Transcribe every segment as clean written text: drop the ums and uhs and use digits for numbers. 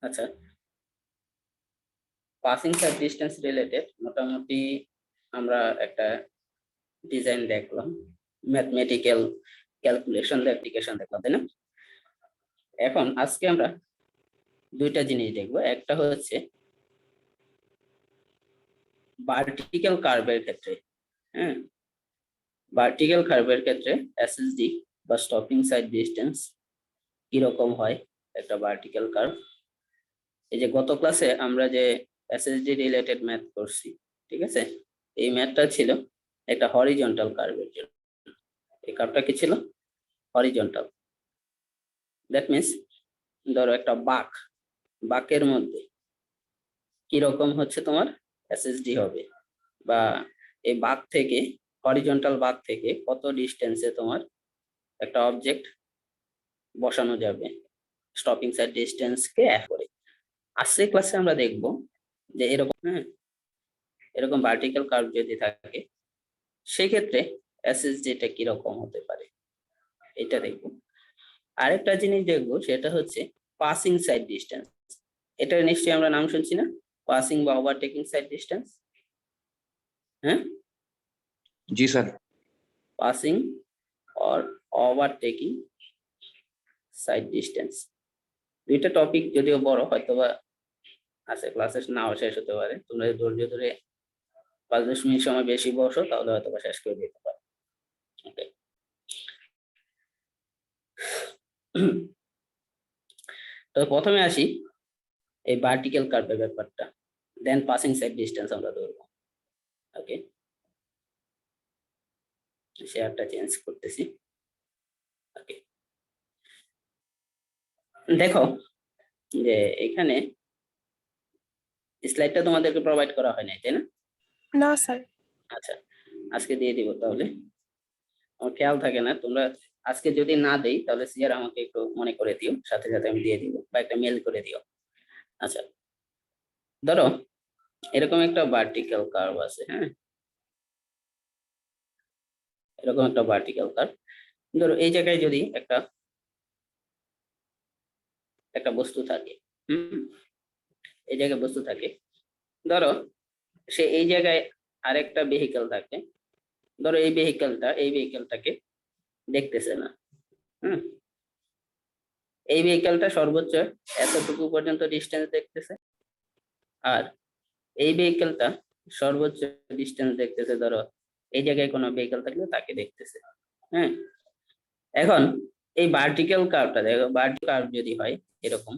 আচ্ছা, passing side distance related মোটামুটি আমরা একটা ডিজাইন দেখলাম, ম্যাথমেটিক্যাল ক্যালকুলেশন অ্যাপ্লিকেশন দেখলাম, তাই না? এখন আজকে আমরা দুইটা জিনিস দেখবো। একটা হচ্ছে ভার্টিক্যাল কার্ভের ক্ষেত্রে, হ্যাঁ, ভার্টিক্যাল কার্ভের ক্ষেত্রে এসএসডি বা স্টপিং সাইড ডিস্টেন্স কিরকম হয় একটা ভার্টিক্যাল কার্ভ। এই যে গত ক্লাসে আমরা যে এসএসডি রিলেটেড ম্যাথ করছি, ঠিক আছে, এই ম্যাথটা ছিল একটা হরিজন্টাল কার্ভের জন্য। এই কার্ভটা কি ছিল? হরিজন্টাল। দ্যাট মিন্স ধরো একটা বাঁকের মধ্যে কিরকম হচ্ছে তোমার এসএসডি হবে, বা এই বাঁক থেকে, হরিজন্টাল বাঁক থেকে কত ডিস্টেন্সে তোমার একটা অবজেক্ট বসানো যাবে স্টপিং সাইড ডিস্টেন্স কে এক করে। আজকের ক্লাসে আমরা দেখব যে এরকম, হ্যাঁ, এরকম ভার্টিক্যাল কার্ভ যদি থাকে সেক্ষেত্রে এসএসডিটা কিরকম হতে পারে এটা দেখব। আরেকটা জিনিস দেখবো সেটা হচ্ছে পাসিং সাইড ডিস্টেন্স। এটা নিশ্চয়ই আমরা নাম শুনছি না, পাসিং বা ওভারটেকিং সাইড ডিস্টেন্স। হ্যাঁ, জি sir. Passing or overtaking sight distance, দুইটা টপিক যদিও বড়, হয়তোবা আছে ক্লাসে নাও শেষ হতে পারে। তোমরা ধৈর্য ধরে 5-10 মিনিট সময় বেশি বসো তাহলে হয়তোবা শেষ করে দিতে পারো। ওকে, তো প্রথমে আসি এই ভার্টিক্যাল কার্ভের ব্যাপারটা, দেন পাসিং সাইড ডিস্টেন্স আমরা ধরবো। ওকে, শেয়ারটা চেঞ্জ করতেছি। ওকে, দেখো যে এখানে স্লাইডটা তোমাদেরকে প্রোভাইড করা হয় নাই, তাই না? না স্যার। আচ্ছা, আজকে দিয়ে দিব। তাহলে আমার খেয়াল থাকে না, তোমরা আজকে যদি না দেই তাহলে সিয়ার আমাকে একটু মনে করে দিও, সাথে সাথে আমি দিয়ে দিব, বা একটা মেল করে দিও। আচ্ছা, ধরো এরকম একটা ভার্টিক্যাল কার্ভ আছে, হ্যাঁ, এরকম একটা ভার্টিক্যাল কার্ভ। ধরো এই জায়গায় যদি একটা একটা বস্তু থাকে, এই জায়গায় বস্তু থাকে, ধরো সে এই জায়গায় আরেকটা ভেহিকেল থাকে, ধরো এই ভেহিকেলটাকে দেখতেছে না। হুম, এই ভেহিকেলটা সর্বোচ্চ এতটুকু পর্যন্ত ডিস্টেন্স দেখতেছে, আর এই ভেহিকেলটা সর্বোচ্চ ডিস্টেন্স দেখতেছে, ধরো এই জায়গায় কোনো ভেহিকেল থাকলে তাকে দেখতেছে। হ্যাঁ, এখন এই ভার্টিক্যাল কার্ভটা দেখো, ভার্টিক্যাল কার্ভ যদি হয় এরকম,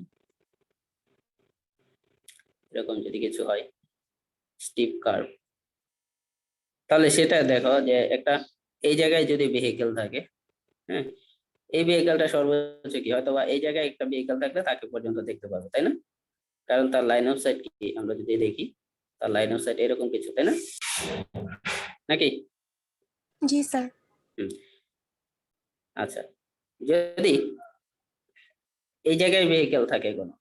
এরকম যদি কিছু হয় স্টিপ কার্ভ, তাহলে সেটা দেখো যে একটা এই জায়গায় যদি ভেহিকেল থাকে, হ্যাঁ, এই ভেহিকেলটা সর্বোচ্চ কি হয়তো বা এই জায়গায় একটা ভেহিকেল থাকলে তাকে পর্যন্ত দেখতে পাবে, তাই না? কারণ তার লাইন অফ সাইট কি আমরা যদি দেখি, তার লাইন অফ সাইট এরকম কিছু, তাই না? নাকি? জি স্যার। আচ্ছা, যদি এই জায়গায় ভেহিকেল থাকে কোনো,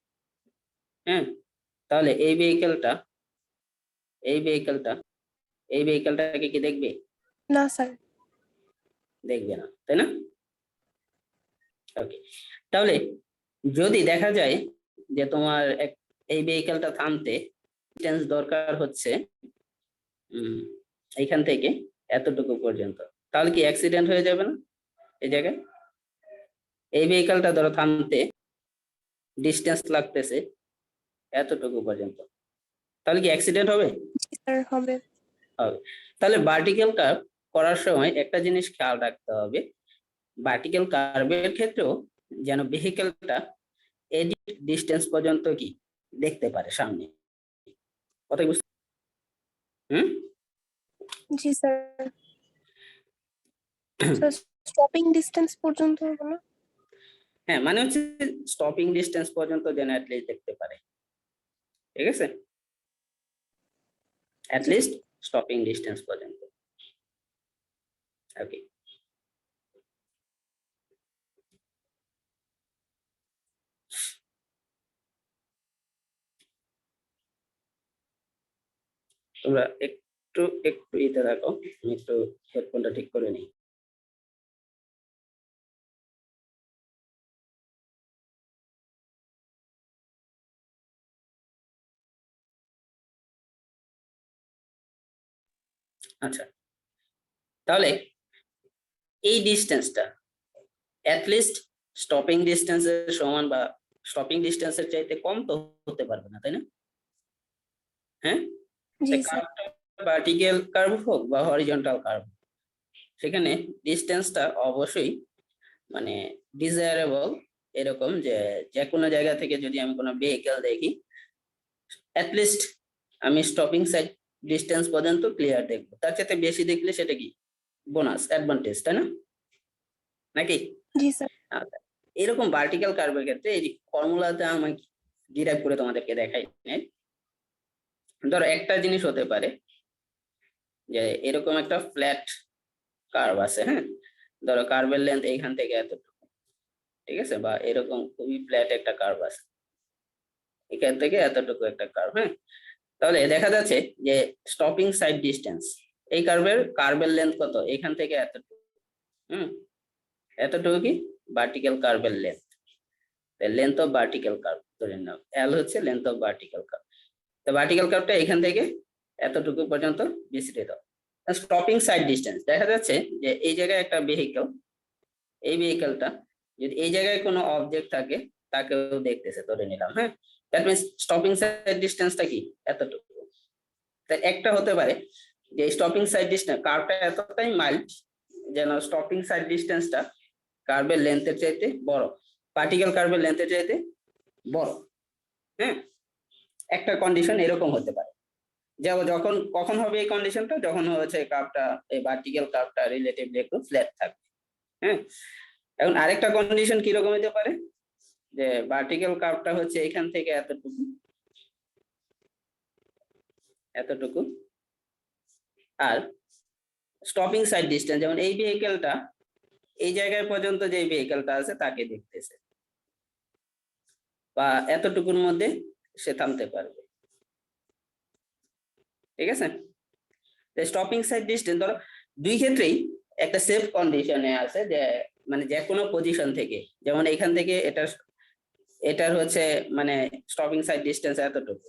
হ্যাঁ, তাহলে এই ভেহিকেলটা এই ভেহিকেলটা এই ভেহিকেলটাকে কি দেখবে? না স্যার। দেখবে না, তাই না? ওকে, তাহলে যদি দেখা যায় যে তোমার এই ভেহিকেলটা থামতে ডিস্টেন্স দরকার হচ্ছে এইখান থেকে এতটুকু পর্যন্ত, তাহলে কি অ্যাক্সিডেন্ট হয়ে যাবে না এই জায়গায়? এই ভেহিকেলটা ধরো থামতে ডিস্টেন্স লাগতেছে এতটুকু পর্যন্ত, তাহলে কি অ্যাক্সিডেন্ট হবে? জি স্যার, হবে। হবে। তাহলে ভার্টিক্যাল কার্ভ করার সময় একটা জিনিস খেয়াল রাখতে হবে, ভার্টিক্যাল কার্ভের ক্ষেত্রেও যেন ভেহিকেলটা এই ডিস্টেন্স পর্যন্ত কি দেখতে পারে সামনে। কথা বুঝতে? জি স্যার। স্টপিং ডিস্টেন্স পর্যন্ত হবে না? হ্যাঁ, মানে হচ্ছে স্টপিং ডিস্টেন্স পর্যন্ত যেন অ্যাটলিস্ট দেখতে পারে, ঠিক আছে? অ্যাটলিস্ট স্টপিং ডিস্টেন্স পর্যন্ত। ওকে, তোমরা একটু একটু ইতে রাখো, আমি একটু হেডফোনটা ঠিক করে নিই। আচ্ছা, তাহলে এই ডিস্টেন্সটা অ্যাটলিস্ট স্টপিং ডিস্টেন্সের সমান বা স্টপিং ডিস্টেন্সের চাইতে কম তো হতে পারবে না, তাই না? হ্যাঁ, জি স্যার। কার্ভটা ভার্টিক্যাল কার্ভ হোক বা হরিজন্টাল কার্ভ, সেখানে ডিস্টেন্সটা অবশ্যই মানে ডিজায়ারেবল, এরকম যে যে কোনো জায়গা থেকে যদি আমি কোনো ভেহিকেল দেখি অ্যাটলিস্ট আমি স্টপিং সাইড ডিস্টেন্স পর্যন্ত ক্লিয়ার দেখবো, তার চাইতে বেশি দেখলে সেটা কি বোনাস অ্যাডভান্টেজ, তাই না? নাকি? জি স্যার। আচ্ছা, এরকম ভার্টিক্যাল কার্ভের ক্ষেত্রে এই ফর্মুলাতে আমি ডিরাইভ করে তোমাদেরকে দেখাই। ধরো একটা জিনিস হতে পারে যে এরকম একটা ফ্ল্যাট কার্ভ আছে, হ্যাঁ, ধরো কার্ভের লেন্থ এইখান থেকে এতটুকু, ঠিক আছে, বা এরকম খুবই ফ্ল্যাট একটা কার্ভ আছে, এখান থেকে এতটুকু একটা কার্ভ, হ্যাঁ। তাহলে দেখা যাচ্ছে যে স্টপিং সাইড ডিস্টেন্স এই কার্ভের লেন্থ কত, এখান থেকে এতটুকু, এতটুকু কি ভার্টিক্যাল কার্ভের length, length of vertical curve ধরে নাও, এল হচ্ছে লেন্থ অফ ভার্টিক্যাল কার্ভ। তো ভার্টিক্যাল কার্ভটা এখান থেকে এতটুকু পর্যন্ত বিস্তৃত। স্টপিং সাইড ডিস্টেন্স দেখা যাচ্ছে যে এই জায়গায় একটা ভেহিকেল, এই ভেহিকেলটা যদি এই জায়গায় কোনো অবজেক্ট থাকে তাকেও দেখতেছে ধরে নিলাম, হ্যাঁ, দ্যাট মিনস স্টপিং সাইড ডিস্টেন্সটা কি এতটুকু। তাই একটা হতে পারে যে স্টপিং সাইড ডিস্টেন্স কার্ভটা এতটাই মাইল্ড যেন স্টপিং সাইড ডিস্টেন্সটা কার্ভের লেন্থের চাইতে বড়, পার্টিকেল কার্ভের লেন্থের চাইতে বড়, হ্যাঁ। একটা কন্ডিশন এরকম হতে পারে, যখন কখন হবে এই কন্ডিশনটা, যখন হচ্ছে কার্ভটা এই ভার্টিক্যাল কার্ভটা রিলেটিভলি একটু ফ্ল্যাট থাকবে, হ্যাঁ। এখন আরেকটা কন্ডিশন কি রকম হতে পারে যে ভার্টিক্যাল কার্ভটা হচ্ছে এখান থেকে এতটুকু, এতটুকু, আর স্টপিং সাইড ডিস্টেন্স যেমন এই ভেহিকেলটা এই জায়গায় পর্যন্ত যে ভেহিকেলটা আছে তাকে দেখতেছে, বা এতটুকুর মধ্যে সে থামতে পারবে, ঠিক আছে। স্টপিং সাইড ডিস্টেন্স ধরো দুই ক্ষেত্রেই একটা সেফ কন্ডিশনে আছে যে মানে যে কোনো পজিশন থেকে, যেমন এখান থেকে এটার হচ্ছে মানে স্টপিং সাইড ডিস্টেন্স এতটুকু,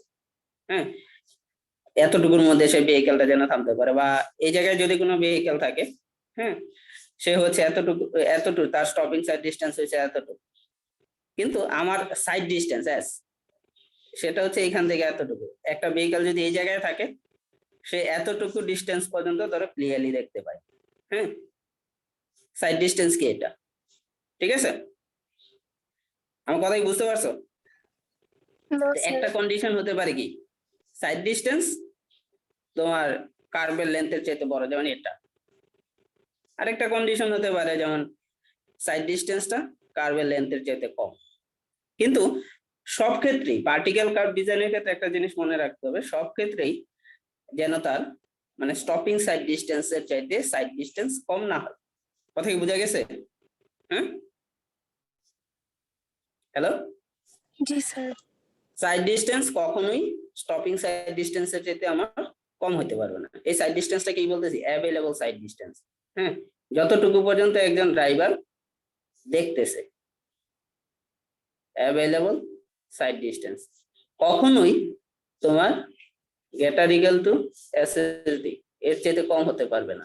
হ্যাঁ, এতটুকুর মধ্যে সে ভেহিকেলটা যেন থামতে পারে, বা এই জায়গায় যদি কোনো ভেহিকেল থাকে, হ্যাঁ, সে হচ্ছে এতটুকু, এতটুকু তার স্টপিং সাইড ডিস্টেন্স হচ্ছে এতটুকু, কিন্তু আমার সাইড ডিস্টেন্স সেটা হচ্ছে এখান থেকে এতটুকু। একটা ভেহিকেল যদি এই জায়গায় থাকে সে এতটুকু ডিস্টেন্স পর্যন্ত ধরো ক্লিয়ারলি দেখতে পায়, হ্যাঁ, সাইড ডিস্টেন্স কি এটা, ঠিক আছে? আমার কথা কি বুঝতে পারছো? না তো স্যার। একটা কন্ডিশন হতে পারে কি সাইড ডিস্টেন্স তোমার কার্ভের লেন্থের চাইতে বড়, যেমন এটা। আরেকটা কন্ডিশন হতে পারে যেমন সাইড ডিস্টেন্সটা কার্ভের লেন্থের চাইতে কম। কিন্তু সব ক্ষেত্রেই পার্টিকেল কার্ভ ডিজাইনের ক্ষেত্রে একটা জিনিস মনে রাখতে হবে, সব ক্ষেত্রেই যেন তার মানে স্টপিং সাইড ডিস্টেন্সের চাইতে সাইড ডিস্টেন্স কম না হয়। কথা কি বোঝা গেছে? হ্যাঁ, হ্যালো। জি স্যার। সাইড ডিস্টেন্স কখনোই স্টপিং সাইড ডিস্টেন্সের চাইতে আমার কম হতে পারবে না। এই সাইড ডিস্টেন্সটা কি বলতেছি? অ্যাভেলেবল সাইড ডিস্টেন্স, হ্যাঁ, যতটুকু পর্যন্ত একজন ড্রাইভার দেখতেছে, অ্যাভেলেবল সাইড ডিস্টেন্স কখনোই তোমার গ্রেটার ইকুয়াল টু এসএসডি এর চাইতে কম হতে পারবে না।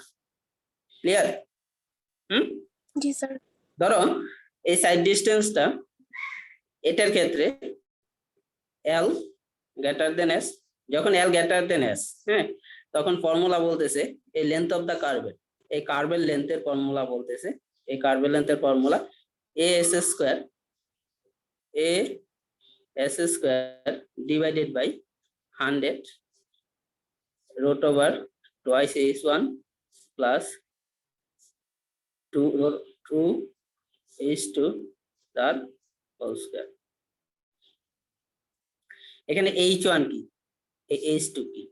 ক্লিয়ার? জি স্যার। ধরো এই সাইড ডিস্টেন্সটা এটার ক্ষেত্রে এল গ্রেটার দেন এস, যখন এল গ্রেটার দেন এস, হ্যাঁ, তখন ফর্মুলা বলতেছে এই লেন্থ অফ দা কার্ভের, এই কার্ভের লেন্থের ফর্মুলা বলতেছে, এই কার্ভের লেন্থের formula A S square, A S square divided by 100 root over twice h1 plus 2 h2 তার হোল স্কয়ার। এখানে h1 কি, h2 কি?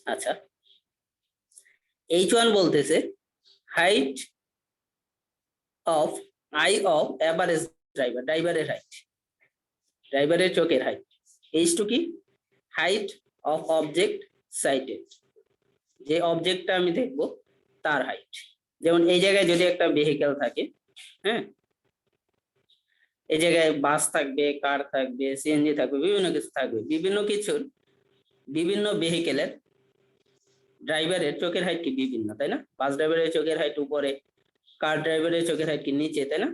আচ্ছা, h1 বলতেছে height of I of average driver, ড্রাইভারের হাইট, ড্রাইভারের চোখের হাইট। h2 কি? হাইট অফ অবজেক্ট সাইটেড, যে অবজেক্টটা আমি দেখবো তার হাইট। যেমন এই জায়গায় যদি একটা ভেহিকেল থাকে, হ্যাঁ, এই জায়গায় বাস থাকবে, কার থাকবে, সিএনজি থাকবে, বিভিন্ন কিছু থাকবে, বিভিন্ন কিছুর বিভিন্ন ভেহিকেলের ড্রাইভারের চোখের হাইট কি বিভিন্ন, তাই না? বাস ড্রাইভারের চোখের হাইট উপরে, কার ড্রাইভারের চোখের হাইট কি নিচে, তাই না?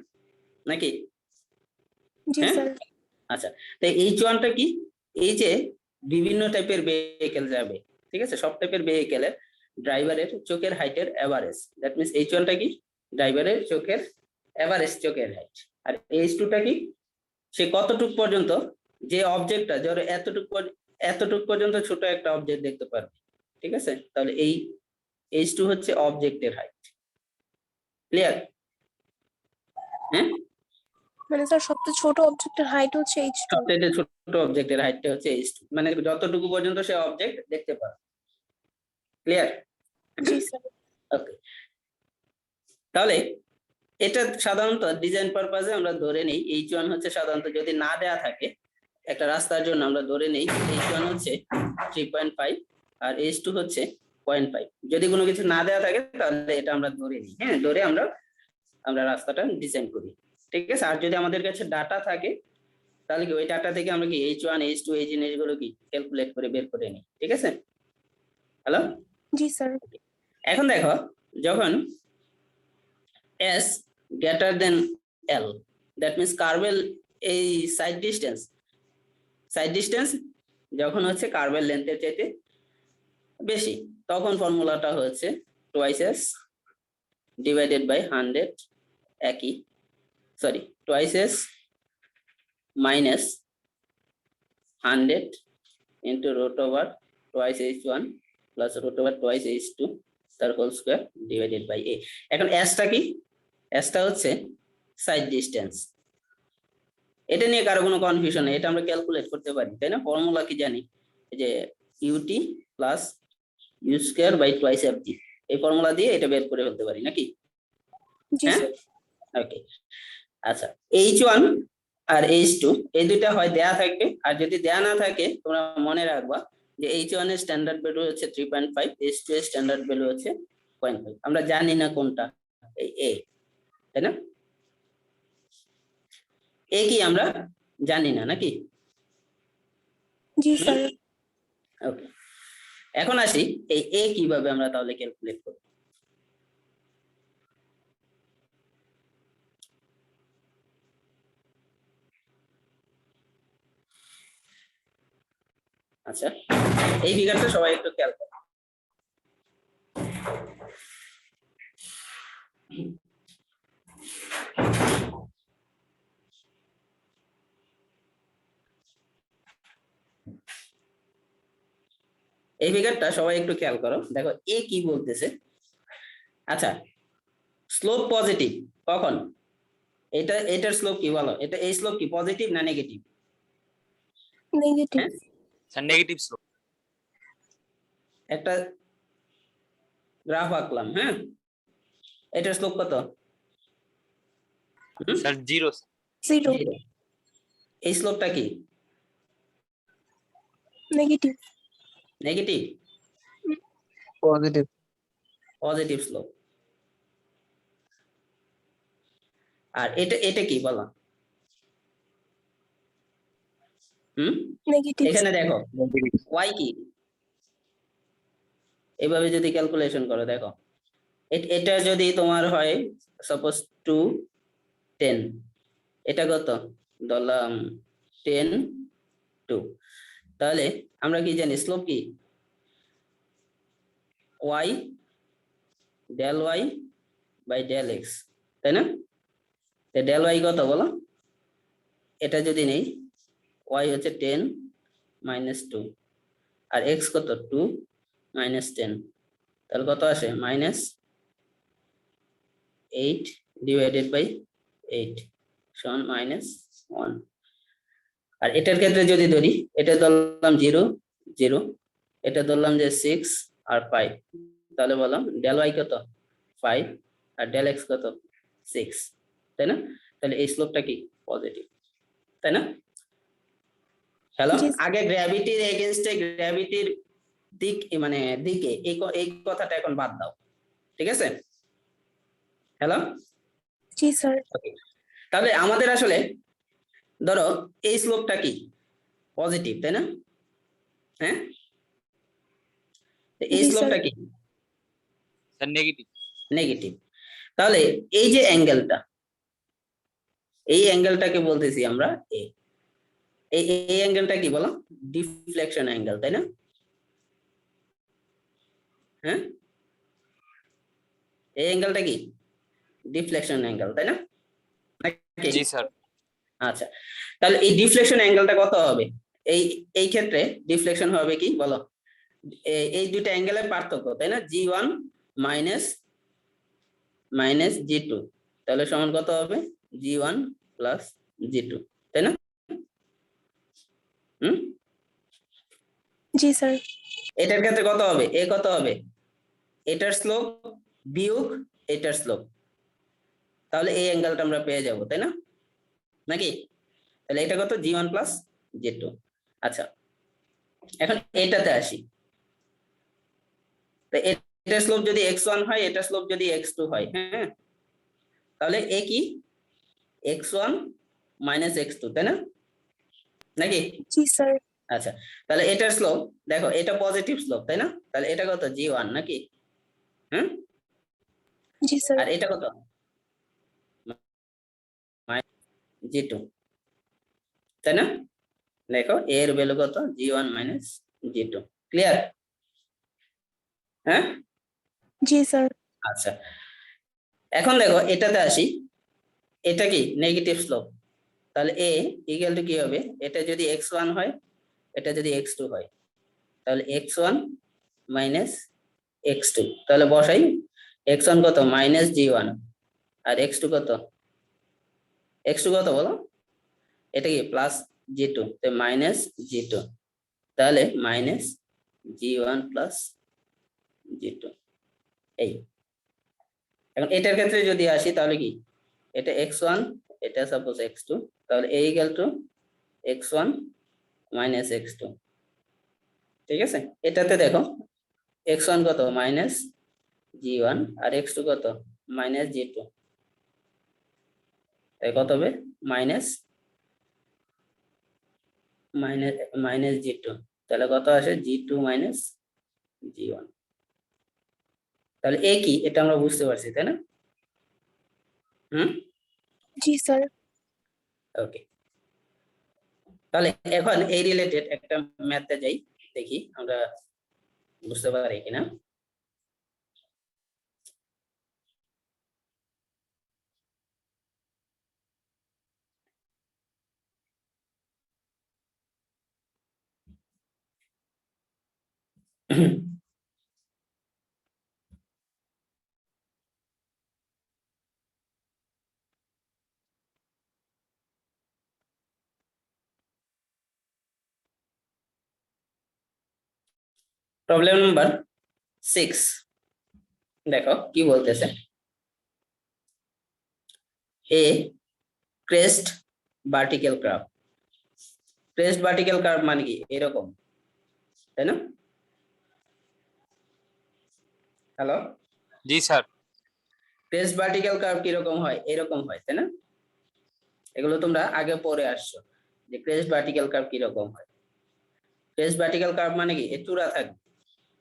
নাকি? জি হ্যাঁ, স্যার আচ্ছা। তাই H1টা কি? এই যে বিভিন্ন টাইপের ভেহিকেল যাবে, ঠিক আছে, সব টাইপের ভেহিকেলের ড্রাইভারের চোখের হাইটের এভারেজ, দ্যাট মিনস H1টা কি? ড্রাইভারের চোখের এভারেজ চোখের হাইট। আর H2টা কি? সে কতটুক পর্যন্ত, যে অবজেক্টটা ধরো এতটুক পর্যন্ত ছোট একটা অবজেক্ট দেখতে পারবে, ঠিক আছে? তাহলে এই H2 হচ্ছে অবজেক্টের হাইট। ক্লিয়ার? হ্যাঁ, মানে স্যার সবচেয়ে ছোট অবজেক্টের হাইট হচ্ছে H2 সবচেয়ে ছোট অবজেক্টের হাইটটা হচ্ছে H2, মানে যতটুকু পর্যন্ত সে অবজেক্ট দেখতে পারে। ক্লিয়ার? জি স্যার ওকে, তাহলে এটা সাধারণত ডিজাইন পারপাসে আমরা ধরে নেই H1 হচ্ছে সাধারণত, যদি না দেয়া থাকে একটা রাস্তার জন্য আমরা ধরে নেই H1 হচ্ছে 3.5 আর H2 হচ্ছে 0.5। যদি কোনো কিছু না দেয়া থাকে তাহলে এটা আমরা ধরে নিই, হ্যাঁ, ধরে আমরা রাস্তাটা ডিজাইন করি, ঠিক আছে? আর যদি আমাদের কাছে ডাটা থাকে তাহলে কি ওই ডাটা থেকে আমরা কি H1 H2 এই জিনিসগুলো কি ক্যালকুলেট করে বের করে নিই, ঠিক আছে? হ্যালো, জি স্যার এখন দেখো, যখন S greater than L, that means কার্ভের এই সাইড ডিস্টেন্স যখন হচ্ছে কার্ভের লেন্থের চাইতে বেশি, তখন ফর্মুলাটা হচ্ছে টুয়াইস S ডিভাইডেড বাই 100, একই, sorry, twice S minus 100 into root over twice H1 plus root over twice H2 তার whole square divided by A। এখন S টা কি? S টা হচ্ছে সাইড ডিস্টেন্স। এটা নিয়ে কারো কোনো কনফিউশন নেই, এটা আমরা ক্যালকুলেট করতে পারি, তাই না? ফর্মুলা কি জানি, যে UT plus U square by twice FG, এই ফর্মুলা দিয়ে এটা বের করে ফেলতে পারি নাকি? জি হ্যাঁ, স্যার ওকে, আচ্ছা। H1 আর H2 এই দুইটা হয় দেয়া থাকবে, আর যদি দেয়া না থাকে তোমরা মনে রাখবা যে H1 এর স্ট্যান্ডার্ড ভ্যালু হচ্ছে 3.5, H2 এর স্ট্যান্ডার্ড ভ্যালু হচ্ছে 0.5। আমরা জানি না কোনটা এই A, তাই না? A কি আমরা জানি না নাকি? জি স্যার ওকে, এখন আসি এই A কিভাবে আমরা তাহলে ক্যালকুলেট করব। আচ্ছা, এই ফিগারটা সবাই একটু খেয়াল করো। এই ফিগারটা সবাই একটু খেয়াল করো, দেখো A কি বলতেছে। আচ্ছা, স্লোপ পজিটিভ কখন? এটার স্লোপ কি বলো? এই স্লোপ কি পজিটিভ না negative? Negative sir negative slope. একটা গ্রাফ আঁকলাম, হ্যাঁ, এটার স্লোপ কত? স্যার 0। 0 Zero। এই স্লোপটা কি negative negative? Positive positive slope. আর এটা কি বলো? নেগেটিভ এখানে দেখো y কি, এইভাবে যদি ক্যালকুলেশন করো, দেখো এটা যদি তোমার হয় সাপোজ 2 10, এটা কত ধরলাম 10 2, তাহলে আমরা কি জানি স্লোপ কি y del y by del x, তাই না? del y কত বলো? এটা যদি নেই, y হচ্ছে 10 minus 2 আর x কত 2 minus 10, তাহলে কত আসে -8 ডিভাইডেড বাই 8 সমান -1। আর এটার ক্ষেত্রে যদি ধরি, এটা ধরলাম 0 0, এটা ধরলাম যে 6 আর 5, তাহলে বললাম del y কত 5 আর del x কত 6, তাই না? তাহলে এই স্লোপটা কি পজিটিভ, তাই না? হ্যালো, জি। আগে গ্র্যাভিটির এগেইনস্টে গ্র্যাভিটির দিক মানে দিকে এই কথাটা এখন বাদ দাও, ঠিক আছে? হ্যালো, জি স্যার তাহলে আমাদের আসলে ধরো এই স্লোপটা কি পজিটিভ, তাই না? হ্যাঁ, এই জি, স্লোপটা স্যার। কি? Sir negative. নেগেটিভ। তাহলে এই যে অ্যাঙ্গেলটা, এই অ্যাঙ্গেলটাকে বলতেছি আমরা এ। এই অ্যাঙ্গেলটা কি বলো? ডিফ্লেকশন অ্যাঙ্গেল, তাই না? হ্যাঁ, এই অ্যাঙ্গেলটা কি? ডিফ্লেকশন অ্যাঙ্গেল, তাই না? নাকি? জি স্যার। আচ্ছা, তাহলে এই ডিফ্লেকশন অ্যাঙ্গেলটা কত হবে? এই এই ক্ষেত্রে ডিফ্লেকশন হবে কি বলো? এই দুটো অ্যাঙ্গেলের পার্থক্য, তাই না? G1 মাইনাস মাইনাস G2, তাহলে সমান কত হবে? G1 প্লাস G2, তাই না? হুম, জি, স্যার। এটার ক্ষেত্রে কত হবে? এ কত হবে? এটার স্লোপ বিয়োগ এটার স্লোপ, তাহলে এই অ্যাঙ্গেলটা আমরা পেয়ে যাব, তাই না? নাকি? তাহলে এটা কত? G1 plus G2। আচ্ছা, এখন এটাতে আসি। তো এটার স্লোপ যদি x1 হয়, এটার স্লোপ যদি x2 হয়, হ্যাঁ, তাহলে এ কি? x1 মাইনাস x2, তাই না? নাকি? জি, স্যার। আচ্ছা, তাহলে এটার স্লোপ দেখো, এটা পজিটিভ স্লোপ, তাই না? তাহলে এটা কত? G1 নাকি? হ্যাঁ, জি, স্যার। আর এটা কত? G2, তাই না? দেখো এর ভ্যালু কত? G1 minus G2। ক্লিয়ার? হ্যাঁ, জি, স্যার। আচ্ছা, এখন দেখো এটাতে আসি। এটা কি? নেগেটিভ স্লোপ, তাহলে এ ইকুয়াল টু কি হবে? এটা যদি x1 হয়, এটা যদি x2 হয়, তাহলে x1 মাইনাস x2, তাহলে বসাই। x1 কত? মাইনাস G1, আর x2 কত? x2 কত বলো? এটা কি? প্লাস G2, তো মাইনাস G2, তাহলে মাইনাস G1 প্লাস G2। এই এখন এটার ক্ষেত্রে যদি আসি, তাহলে কি? এটা x1, এটা সাপোজ x2, তাহলে a equal to x1 minus x2। ঠিক আছে, এটাতে দেখো x1 কত? মাইনাস G1, আর x2 কত? মাইনাস G2, তাই কত হবে? মাইনাস মাইনাস মাইনাস G2, তাহলে কত আসে? G2 minus G1। তাহলে এ কি? এটা আমরা বুঝতে পারছি, তাই না? হুম, জি, স্যার। ওকে। তাহলে এখন এই রিলেটেড একটা ম্যাথে যাই, দেখি আমরা বুঝতে পারি কিনা। প্রবলেম নাম্বার 6, দেখো কি বলতেছে। A crest vertical curve. Crest vertical curve মানে কি? এরকম, তাই না? হ্যালো, জি স্যার। ক্রেস্ট ভার্টিক্যাল কার্ভ কিরকম হয়? এরকম হয়, তাই না? এগুলো তোমরা আগে পড়ে আসছো যে ক্রেস্ট ভার্টিক্যাল কার্ভ কিরকম হয়। ক্রেস্ট ভার্টিক্যাল কার্ভ মানে কি? এ চূড়া থাকবে,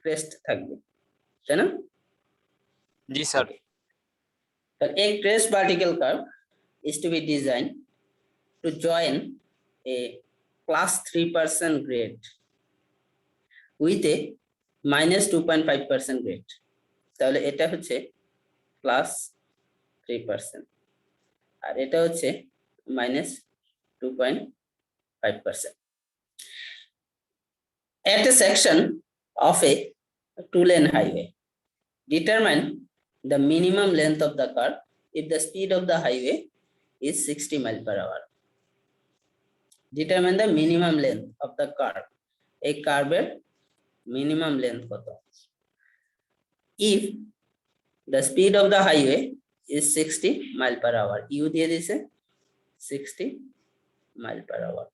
ক্রেস্ট থাকবে, তাই না? জি sir. Okay. A crest vertical curve is to be designed to join a plus 3% grade with a minus 2.5% grade. তাহলে এটা হচ্ছে প্লাস 3%, আর এটা হচ্ছে minus 2.5%. At a section of a two-lane highway, determine the minimum length of the curve if the speed of the highway is 60 miles per hour. Determine the minimum length of the curve. A curve minimum length কত? If the speed of the highway is 60 mile per hour, u দিয়ে দিছে 60 mile per hour.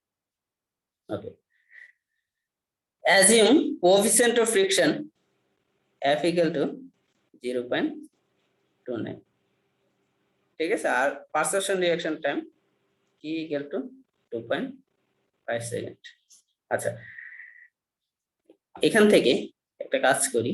Okay. Assume coefficient of friction F equal to 0.29. ঠিক আছে, আর perception reaction time T equal to 2.5 second. আচ্ছা, এখান থেকে একটা কাজ করি,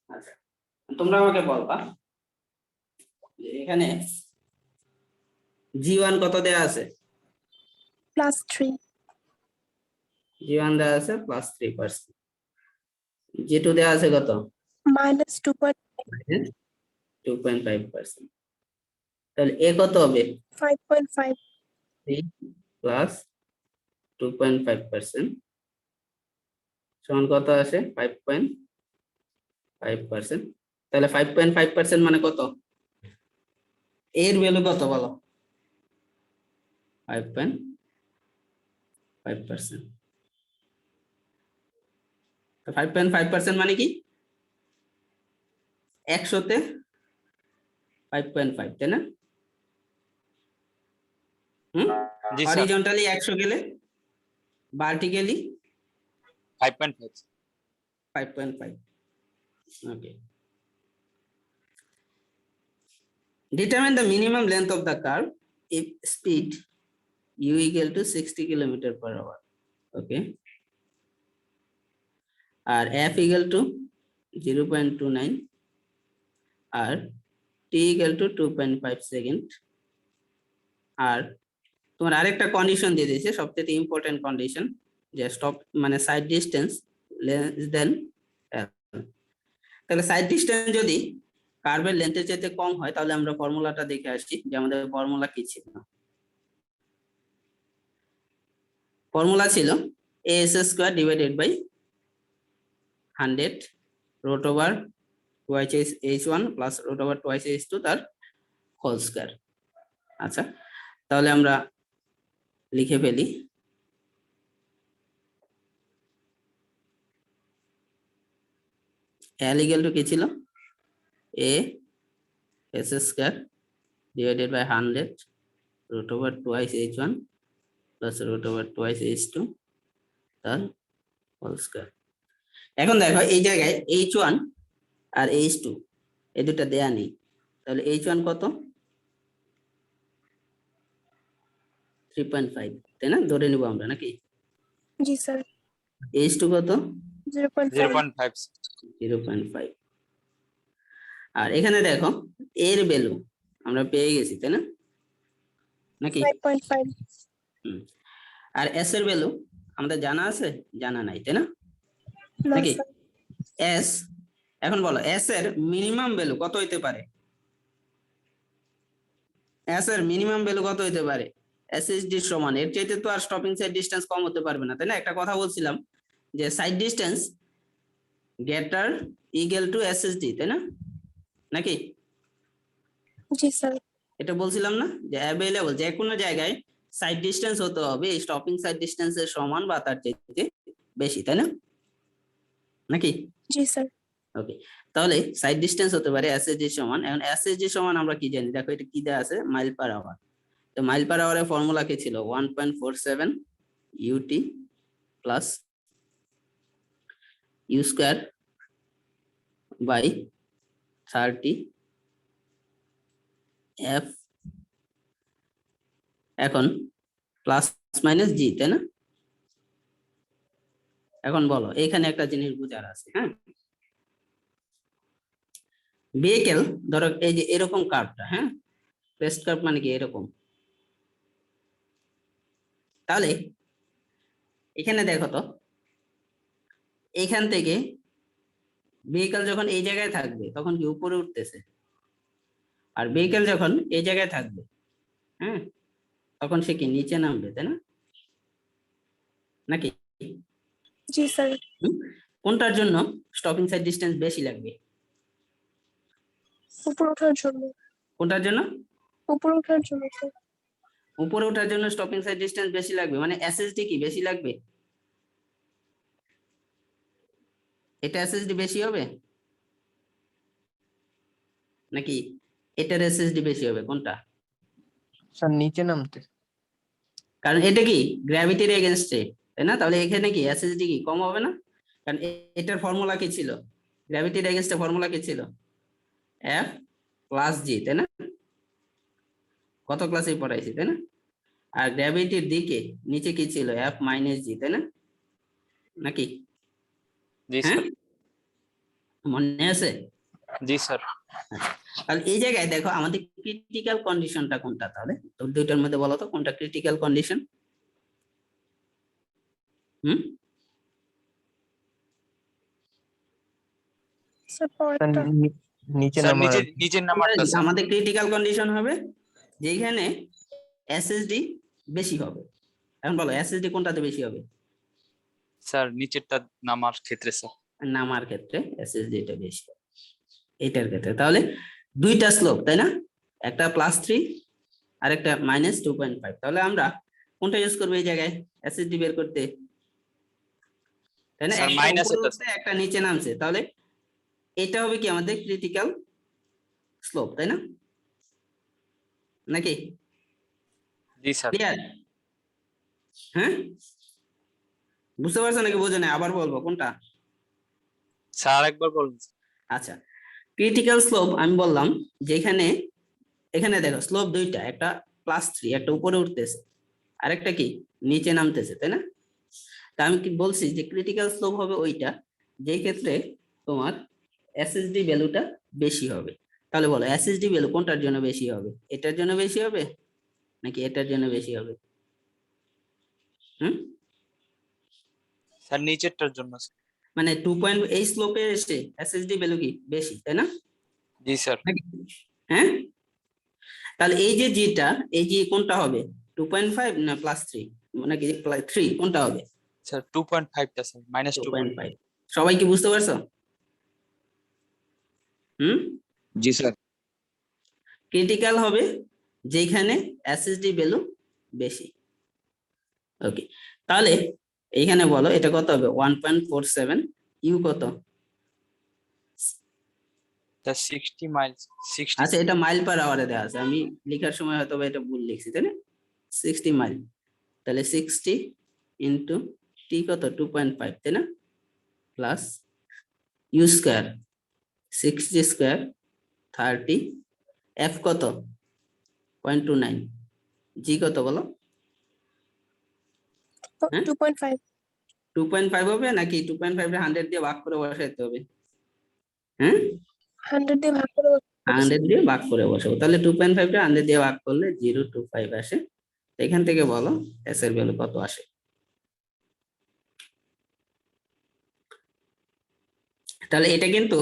আচ্ছা তোমরা আমাকে বলবা যে এখানে জি1 কত দেয়া আছে? +3, জি1 দেয়া আছে +3%, জি2 দেয়া আছে কত? -2.5, 2.5%। তাহলে এ কত হবে? 5.5, 3 প্লাস 2.5% সমান কত আসে? 5.5%। তাহলে 5.5% মানে কত? এর ভ্যালু কত বলো? 5.5%। তো 5.5% মানে কি? 100-তে 5.5, তাই না? জি স্যার হরিজন্টালি 100 গেলে vertically 5.5 5.5। Okay. Determine the minimum length of the curve if speed u equal to 60 km/h. Okay. আর f equal to 0.29 আর t equal to 2.5 সেকেন্ড। আর তোমার আরেকটা কন্ডিশন দিয়ে দিয়েছে, সবচেয়ে ইম্পর্টেন্ট কন্ডিশন, যে স্টপ মানে sight distance less than l। তাহলে সাইড ডিস্টেন্স যদি কার্ভের লেন্থের চাইতে কম হয় তাহলে আমরা ফর্মুলাটা দেখে আসছি, যে আমাদের ফর্মুলা কি ছিল। ফর্মুলা ছিল as² divided by 100 root over twice h1 plus root over twice h2 তার হোল স্কয়ার। আচ্ছা তাহলে আমরা লিখে ফেলি, l ইকুয়াল টু কি ছিল? a s² divided by 100 root over twice h1 plus root over twice h2 তার হোল স্কয়ার। এখন দেখো এই জায়গায় h1 আর h2 এই দুটো দেয়া নেই, তাহলে h1 কত? 3.5, তাই না? ধরে নিব আমরা নাকি? জি স্যার, h2 কত? 0.5, 0.5 0.5। আর এখানে দেখো এর ভ্যালু আমরা পেয়ে গেছি, তাই না? নাকি? 5.5, আর এস এর ভ্যালু আমাদের জানা আছে? জানা নাই, তাই না? না নাকি? স্যার, এস, এখন বলো এস এর মিনিমাম ভ্যালু কত হইতে পারে? এস এর মিনিমাম ভ্যালু কত হইতে পারে? এসএসডি সমান, এর চাইতে তো আর স্টপিং সাইড ডিসটেন্স কম হতে পারবে না, তাই না? একটা কথা বলছিলাম যে side distance greater equal to SSD, তাই না? নাকি? জি স্যার, এটা বলছিলাম না যে অ্যাভেলেবল যে কোনো জায়গায় সাইড ডিসটেন্স হতে হবে স্টপিং সাইড ডিসটেন্সের সমান বা তার চাইতে বেশি, তাই না? নাকি? জি স্যার, ওকে, তাহলে সাইড ডিসটেন্স হতে পারে এসএসডি সমান। এখন এসএসডি সমান আমরা কি জানি? দেখো এটা কি দেয়া আছে, মাইল পার আওয়ার। তো মাইল পার আওয়ারের ফর্মুলা কি ছিল? 1.47 UT plus U square by 30 F, এখন প্লাস মাইনাস জি, তাই না? এখন বলো এখানে একটা জিনিস বুঝার আছে, হ্যাঁ? ভেহিকেল ধরো এই যে এরকম কার্ভটা, হ্যাঁ, ক্রেস্ট কার্ভ মানে কি এরকম। তাহলে এখানে দেখো তো, এখান থেকে ভেহিকেল যখন এই জায়গায় থাকবে তখন কি উপরে উঠতেছে, আর ভেহিকেল যখন এই জায়গায় থাকবে, হ্যাঁ, তখন সে কি নিচে নামবে, তাই না? নাকি? জি স্যার, কোনটার জন্য স্টপিং সাইড ডিসটেন্স বেশি লাগবে? উপরে ওঠার জন্য। কোনটার জন্য? উপরে ওঠার জন্য স্যার। উপরে ওঠার জন্য স্টপিং সাইড ডিসটেন্স বেশি লাগবে, মানে এসএসডি কি বেশি লাগবে? এটা এসএসডি বেশি হবে নাকি এটার এসএসডি বেশি হবে, কোনটা? স্যার নিচে নামতে। কারণ এটা কি গ্র্যাভিটির এগেনস্টে, তাই না? তাহলে এখানে কি এসএসডি কি কম হবে না? কারণ এটার ফর্মুলা কি ছিল? গ্র্যাভিটির এগেনস্টে ফর্মুলা কি ছিল? এফ প্লাস জি, তাই না? কত ক্লাসে পড়াইছি, তাই না? আর গ্র্যাভিটির দিকে নিচে কি ছিল? এফ মাইনাস জি, তাই না? নাকি? জি হ্যাঁ, স্যার। মনে আছে? জি স্যার। তাহলে এই জায়গায় দেখো আমাদের ক্রিটিক্যাল কন্ডিশনটা কোনটা, তাহলে তো দুইটার মধ্যে বলো তো কোনটা ক্রিটিক্যাল কন্ডিশন? হুম, স্যার স্যার পরেরটা। নিচে স্যার নামার। নিচের নাম্বারটা স্যার। আমাদের ক্রিটিক্যাল কন্ডিশন হবে যেখানে এসএসডি বেশি হবে। এখন বলো এসএসডি কোনটাতে বেশি হবে? স্যার নিচেরটা নামার ক্ষেত্রে স্যার। নামার ক্ষেত্রে এসএসডি টা বেশি হবে এটার ক্ষেত্রে। তাহলে দুইটা স্লোপ, তাই না? একটা +3 আর একটা -2.5। তাহলে আমরা কোনটা ইউজ করবো এই জায়গায় এসএসডি বের করতে, তাই না? স্যার একটা মাইনাস উপরে এটা উঠছে একটা নিচে নামছে, তাহলে এটা হবে কি আমাদের ক্রিটিক্যাল স্লোপ, তাই না? নাকি? জি স্যার। ক্লিয়ার? হ্যাঁ, বুঝতে পারছো নাকি বোঝো না? আবার বলবো কোনটা? স্যার একবার বলুন। আচ্ছা, ক্রিটিক্যাল স্লোপ আমি বললাম যেখানে এখানে দেখো স্লোপ দুইটা, একটা +3 একটা উপরে উঠতেছে আরেকটা কি নিচে নামতেছে, তাই না? তা আমি কি বলছি যে ক্রিটিক্যাল স্লোপ হবে ওইটা যেই ক্ষেত্রে তোমার এসএসডি ভ্যালুটা বেশি হবে। তাহলে বলো এসএসডি ভ্যালু কোনটার জন্য বেশি হবে? এটার জন্য বেশি হবে নাকি এটার জন্য বেশি হবে? হুম, স্যার নিচেরটার জন্য স্যার। মানে 2 এই স্লোপে এসে এসএসডি ভ্যালু কি বেশি, তাই না? জি স্যার। নাকি? হ্যাঁ, তাহলে এই যে জিটা এই যে কোনটা হবে 2.5 না +3 নাকি 3 কোনটা হবে? স্যার 2.5টা স্যার -2.5। 2.5। সবাই কি বুঝতে পারছো? হুম, জি স্যার। ক্রিটিক্যাল হবে যেখানে এসএসডি ভ্যালু বেশি। ওকে, তাহলে এইখানে বলো এটা কত হবে? 1.47 ইউ কত? Sir 60 mile 60। আচ্ছা, এটা মাইল পার আওয়ারে দেওয়া আছে, আমি লেখার সময় হয়তো বা এটা ভুল লিখছি, তাই না? 60 মাইল, তাহলে 60 ইন্টু টি কত 2.5, তাই না? Plus U square 60 square 30, F কত 0.29, জি কত বলো? হ্যাঁ, 2.5। 2.5 হবে নাকি 2.5 রে 100 দিয়ে ভাগ করে বসাইতে হবে? হ্যাঁ, 100 দিয়ে ভাগ করে বসাবো, 100 দিয়ে ভাগ করে বসাবো, তাহলে 2.5 টা 100 দিয়ে ভাগ করলে 025 আসে। এখান থেকে বলো এস এর ভ্যালু কত আসে? তাহলে এটা কিন্তু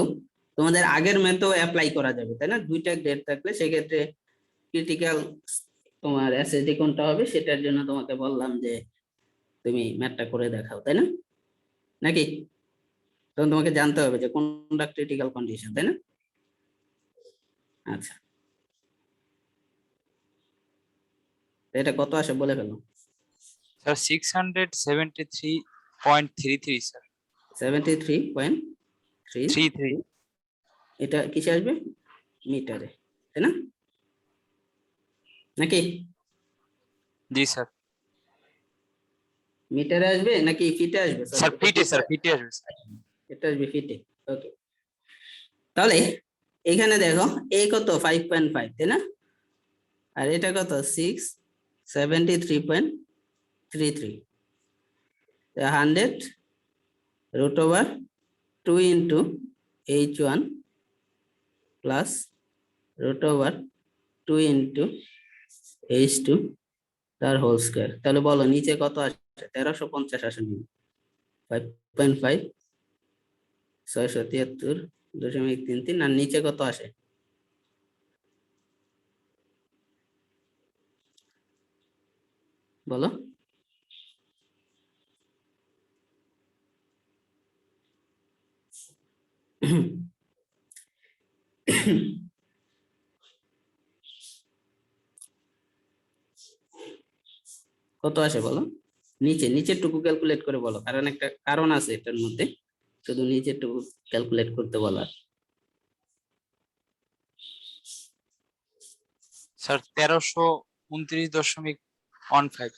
তোমাদের আগের ম্যাথও অ্যাপ্লাই করা যাবে, তাই না? দুইটা গ্রেড থাকলে সেক্ষেত্রে ক্রিটিক্যাল তোমার এসএসডি কোনটা হবে সেটার জন্য তোমাকে বললাম যে তুমি ম্যাথটা করে দেখাও, তাই না? নাকি? তখন তোমাকে জানতে হবে যে কোনটা ক্রিটিক্যাল কন্ডিশন, তাই না? আচ্ছা, এটা কত আসে বলে ফেলো। Sir 673.33 sir. 73.33, 33। এটা কিসে আসবে? মিটারে, তাই না? নাকি জি স্যার। মিটারে আসবে নাকি ফিটে আসবে? Sorry, স্যার এটা ফিটে ফিটে স্যার আসবে। ফিটে আসবে স্যার। এটা আসবে ফিটে। ওকে, তাহলে এখানে দেখো এই কত 5.5, তাই না? আর এটা কত 673.33, 100√2 into H1 plus √2 into H2 তার হোল স্কয়ার। তাহলে বলো নিচে কত আসে? 1350 আসে। 5.5 673.33, আর নিচে কত আসে বলো? কত আসে বলো? নিচের টুকু ক্যালকুলেট করে বলো, কারণ একটা কারণ আছে এটার মধ্যে, শুধু নিচের টুকু ক্যালকুলেট করতে বলার। স্যার 1329.15।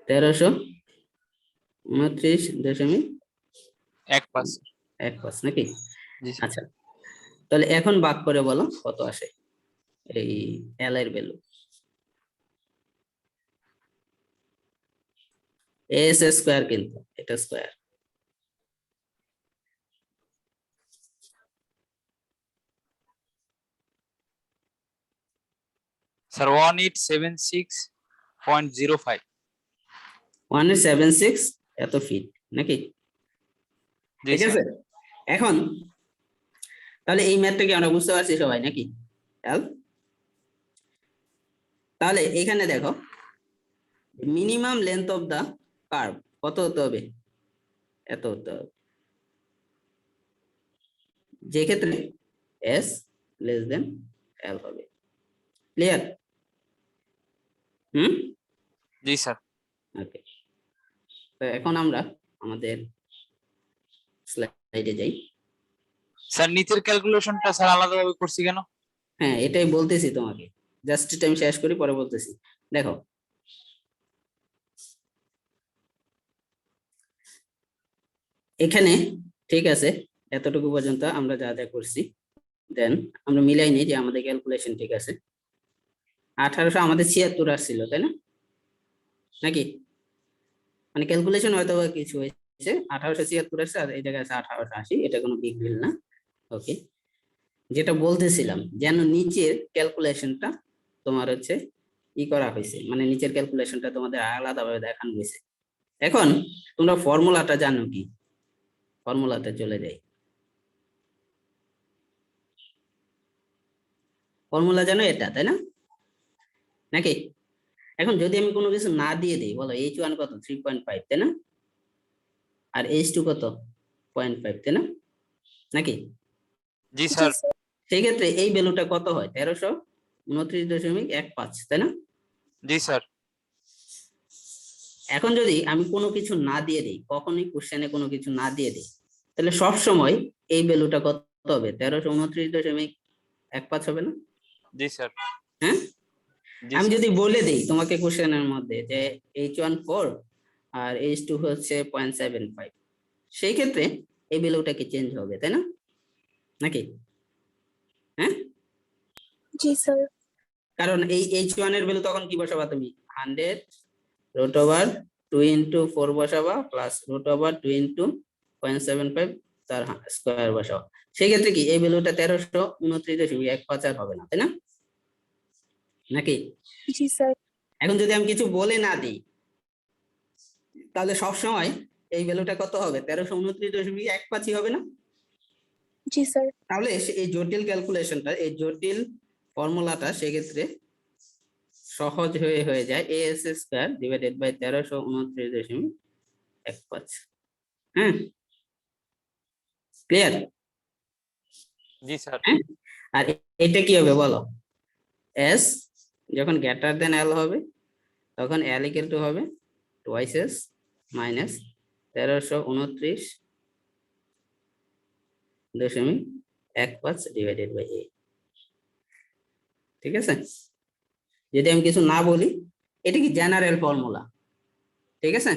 1329.15 1 নাকি? জি স্যার। আচ্ছা, তাহলে এখন ভাগ করে বলো কত আসে এই এল এর ভ্যালু। এস স্কোয়ার, কিন্তু এটা স্কোয়ার। স্যার 1876.05। 176 এত ফিট নাকি? জি ঠিক স্যার। আছে, এখন তাহলে এই ম্যাথটা কি আমরা বুঝতে পারছি সবাই নাকি? এল, তাহলে এখানে দেখো minimum length of the curve কত হতে হবে? এত হতে হবে, যে ক্ষেত্রে এস লেস দেন এল হবে। ক্লিয়ার? হুম, জি স্যার। ওকে। তো এখন আমরা আমাদের স্লাইডে যাই। স্যার নিচের ক্যালকুলেশনটা স্যার আলাদাভাবে করছি কেন? হ্যাঁ, এটাই বলতেছি তোমাকে, জাস্ট টাইম শেষ করি পরে বলতেছি। দেখো এখানে, ঠিক আছে, এতটুকু পর্যন্ত আমরা যা যা করছি, দেন আমরা মিলাই নিই যে আমাদের ক্যালকুলেশন ঠিক আছে। 1800 আমাদের 76 আসছিল, তাই না? নাকি মানে ক্যালকুলেশন হয়তো বা কিছু হয়েছে, 1876 আসছে আর এই জায়গায় আছে 1880, এটা কোনো বিগ ডিল না। ওকে, যেটা বলতেছিলাম যেন নিচের ক্যালকুলেশনটা তোমার হচ্ছে ই করা হয়েছে, মানে নিচের ক্যালকুলেশনটা তোমাদের আলাদাভাবে দেখানো হয়েছে। এখন তোমরা ফর্মুলাটা জানো কি? ফর্মুলাতে চলে যাই। ফর্মুলা জানো এটা, তাই না? নাকি? এখন যদি আমি কোনো কিছু না দিয়ে দিই, বলো H1 কত? 3.5, তাই না? আর H2 কত? 0.5, তাই না? নাকি? জি জি স্যার। স্যার। সেই ক্ষেত্রে এই ভ্যালুটা কত হয়? 1329.15, তাই না? জি স্যার। এখন যদি আমি কোনো কিছু না দিয়ে দিই, কখনোই কোশ্চেনে কোনো কিছু না দিয়ে দিই, তাহলে সব সময় এই ভ্যালুটা কত হবে? 1329.15 হবে না? জি স্যার। হ্যাঁ, জি আমি স্যার। যদি বলে দিই তোমাকে কোশ্চেনের মধ্যে যে H1 4 আর H2 হচ্ছে 0.75, সেই ক্ষেত্রে এই ভ্যালুটা কি চেঞ্জ হবে, তাই না? নাকি? হ্যাঁ, জি স্যার। কারণ এই H1 এর ভ্যালু তখন কি বসাবা তুমি? 100√2 × 4 বসাবা, প্লাস √2 × 0.75 তার স্কোয়ার বসাবা। সেই ক্ষেত্রে কি এই ভ্যালুটা 1329.15 হবে না, তাই না? নাকি? জি স্যার। এখন যদি আমি কিছু বলে না দিই, তাহলে সব সময় এই ভ্যালুটা কত হবে? 1329.15 হবে না? জি স্যার। তাহলে এই জটিল ক্যালকুলেশনটা, এই জটিল ফর্মুলাটা সেক্ষেত্রে সহজ হয়ে যায় AS² ডিভাইডেড বাই 1329.15। হ্যাঁ, ক্লিয়ার? জি স্যার। হ্যাঁ, আর এটা কি হবে বলো? এস যখন গ্রেটার দেন এল হবে, তখন এল ইকুয়াল টু হবে twice S minus 1329.15 divided by A. ঠিক আছে, যদি আমি কিছু না বলি, এটা কি জেনারেল ফর্মুলা, ঠিক আছে?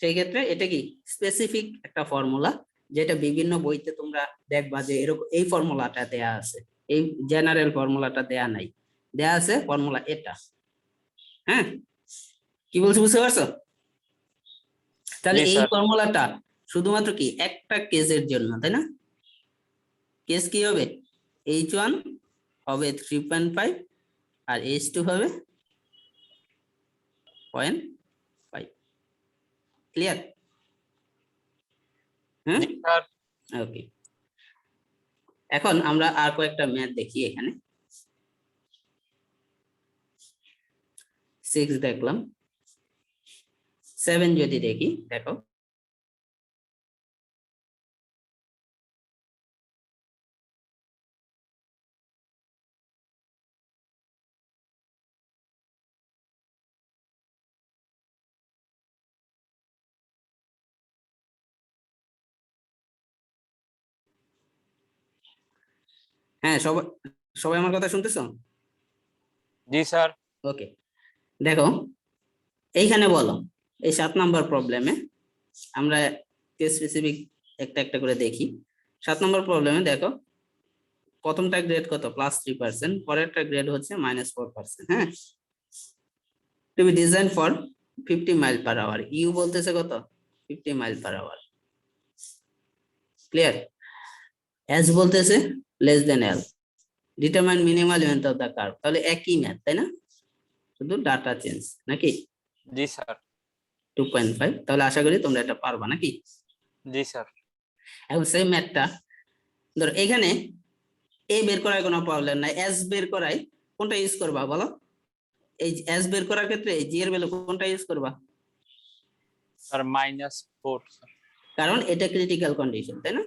সেই ক্ষেত্রে এটা কি স্পেসিফিক একটা ফর্মুলা, যেটা বিভিন্ন বইতে তোমরা দেখবা যে এরকম এই ফর্মুলাটা দেয়া আছে, এই জেনারেল ফর্মুলাটা দেয়া নাই, দেয়া আছে ফর্মুলা এটা। হ্যাঁ, কি বলছি বুঝতে পারছো? তাহলে জি এই স্যার। ফর্মুলাটা শুধুমাত্র কি একটা কেসের জন্য, তাই না? কেস কি হবে? H1 হবে 3.5 আর H2 হবে 0.5। ক্লিয়ার? হ্যাঁ, জি স্যার। ওকে। এখন আমরা আর কয়েকটা ম্যাথ দেখি এখানে। 6 দেখলাম, 7 যদি দেখি, দেখো হ্যাঁ, সবাই সবাই আমার কথা শুনতেছো? জি স্যার। ওকে, দেখো এইখানে বলো, এই 7 নাম্বার প্রবলেমে আমরা কেস স্পেসিফিক একটা একটা করে দেখি। 7 নম্বর প্রবলেমে দেখো, প্রথমটা গ্রেড কত, +3%, পরেরটা গ্রেড হচ্ছে -4%। হ্যাঁ, to be design for 50 mile per hour, ইউ বলতেছে কত, 50 mile per hour. Clear? S বলতেছে less than L, determine minimal length of the curve. তাহলে একই ম্যাথ, তাই না? শুধু ডাটা চেঞ্জ নাকি? জি স্যার। 2.5। তাহলে আশা করি তোমরা এটা পারবা নাকি? জি স্যার। এখন সেই ম্যাথটা ধরো, এখানে এ বের করার কোনো প্রবলেম নাই, এস বের করাই কোনটা ইউজ করবা বলো? এই এস বের করার ক্ষেত্রে জি এর ভ্যালু কোনটা ইউজ করবা? Sir -4 sir. কারণ এটা ক্রিটিক্যাল কন্ডিশন, তাই না?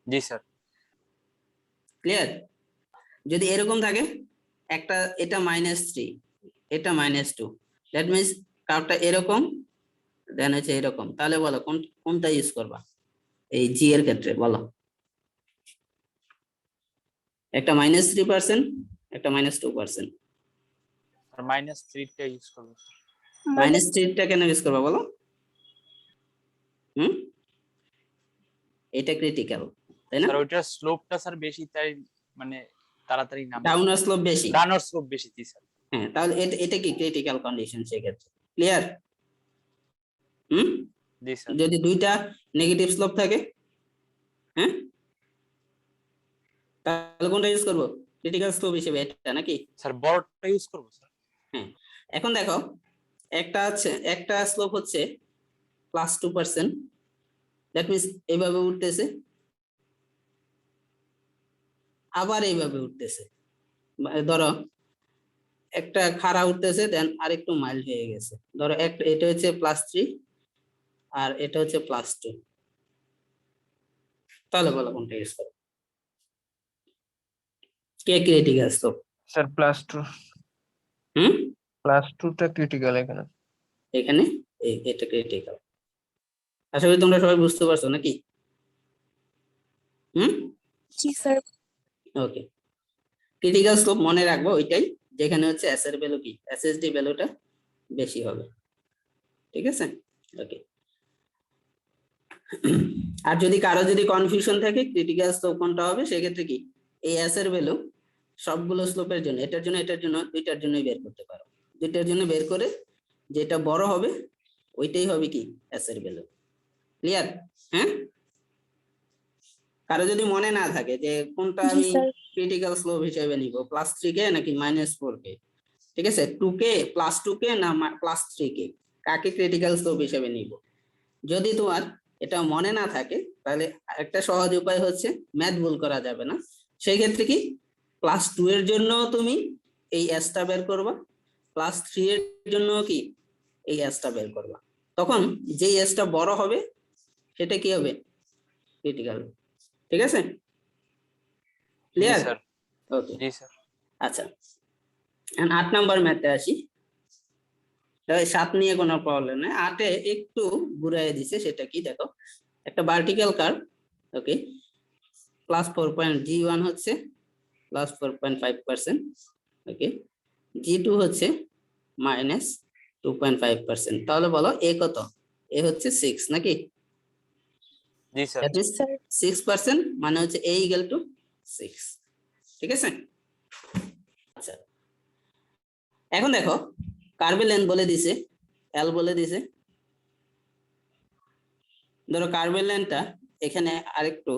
জি স্যার। ক্লিয়ার? যদি এরকম থাকে, একটা এটা -3, এটা -2, দ্যাট মিন্স কার্ভটা এরকম, দেন হচ্ছে এরকম, তাহলে বলো কোনটা ইউজ করবা এই জি এর ক্ষেত্রে বলো? একটা -3%, একটা -2%। স্যার -3টা ইউজ করব। -3টা কেন ইউজ করবা বলো? এটা ক্রিটিক্যাল, তাই না? স্যার ওইটার স্লোপটা স্যার বেশি, তাই মানে তাড়াতাড়ি নামে। ডাউনার স্লোপ বেশি। ডাউনার স্লোপ বেশি, জি স্যার। হ্যাঁ, তাহলে এটা কি ক্রিটিক্যাল কন্ডিশন সেক্ষেত্রে? ক্লিয়ার? জি স্যার। যদি দুইটা নেগেটিভ স্লোপ থাকে, হ্যাঁ, তাহলে কোনটা ইউজ করব ক্রিটিক্যাল স্লোপ হিসেবে? এটা নাকি? স্যার বড়টা ইউজ করব স্যার। হ্যাঁ, এখন দেখো, একটা স্লোপ হচ্ছে +2%, দ্যাট মিন্স এইভাবে উঠতেছে, আবার এইভাবে উঠতেছে। ধরো একটা খাড়া উঠতেছে, দেন আরেকটু মাইল্ড হয়ে গেছে। ধরো এটা হচ্ছে +3 আর এটা হচ্ছে +2। তাহলে বলো কোনটা ইউজ করো? কে ক্রিটিক্যাল স্লোপ? স্যার +2। হুম, +2টা ক্রিটিক্যাল এখানে। এখানে এটা ক্রিটিক্যাল। আশা করি তোমরা সবাই বুঝতে পারছো নাকি? জি স্যার। ওকে, ক্রিটিক্যাল স্লোপ মনে রাখবো ওইটাই, যেখানে হচ্ছে এস এর ভ্যালু কি, এসএসডি ভ্যালুটা বেশি হবে। ঠিক আছে? ওকে। আর যদি কারো কনফিউশন থাকে ক্রিটিক্যাল স্লোপ কোনটা হবে, সেক্ষেত্রে কি এই এস এর ভ্যালু সবগুলো স্লোপের জন্য, এটার জন্য, এটার জন্য, দুইটার জন্যই বের করতে পারো। দুইটার জন্য বের করে যেটা বড় হবে ওইটাই হবে কি এস এর ভ্যালু। ক্লিয়ার? হ্যাঁ, কারো যদি মনে না থাকে যে কোনটা জি আমি স্যার। ক্রিটিক্যাল স্লোপ হিসেবে নিব, +3 কে নাকি -4 কে, ঠিক আছে, 2 কে, +2 কে না +3 কে, কাকে ক্রিটিক্যাল স্লোপ হিসেবে নিব? যদি তোমার এটা মনে না থাকে, তাহলে একটা সহজ উপায় হচ্ছে, ম্যাথ ভুল করা যাবে না, সেই ক্ষেত্রে কি +2 এর জন্য তুমি এই এসটা বের করবা, +3 এর জন্য কি এই এসটা বের করবা। তখন যেই এসটা বড় হবে সেটা কি হবে ক্রিটিক্যাল। ঠিক আছে? জি ক্লিয়ার? স্যার। ওকে, জি স্যার। আচ্ছা, 8 নাম্বার ম্যাথে আসি। 7 নিয়ে কোনো প্রবলেম নেই, 8-এ একটু ঘুরাই দিছে, সেটা কি দেখো, একটা ভার্টিক্যাল কার্ভ, ওকে, +4.G1 হচ্ছে +4.5%, ওকে, G2 হচ্ছে -2.5%। তাহলে বলো এ কত? এ হচ্ছে 6 নাকি? জি স্যার। দ্যাট ইজ 6%, মানে হচ্ছে A = 6। ঠিক আছে? আচ্ছা, এখন দেখো কার্ভের লেন্থ বলে দিছে, L বলে দিছে। ধরো কার্ভের লেন্থটা এখানে আরেকটু,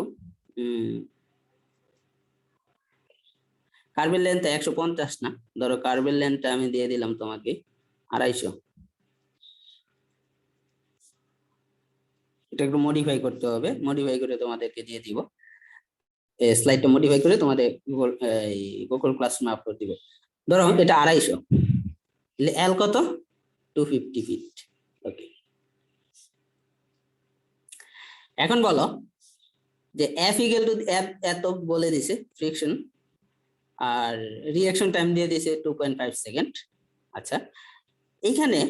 কার্ভের লেন্থ 150 না, ধরো কার্ভের লেন্থটা আমি দিয়ে দিলাম তোমাকে 250। এটা একটু মডিফাই করতে হবে, মডিফাই করে তোমাদেরকে দিয়ে দিব, স্লাইডটা মডিফাই করে তোমাদের গুগল ক্লাসরুমে আপলোড দিব। ধরো এটা 250, এল কত, 250 ফিট। ওকে, এখন বলো যে F = এত বলে দিছে ফ্রিকশন, আর রিঅ্যাকশন টাইম দিয়ে দিছে 2.5 সেকেন্ড। আচ্ছা, এখানে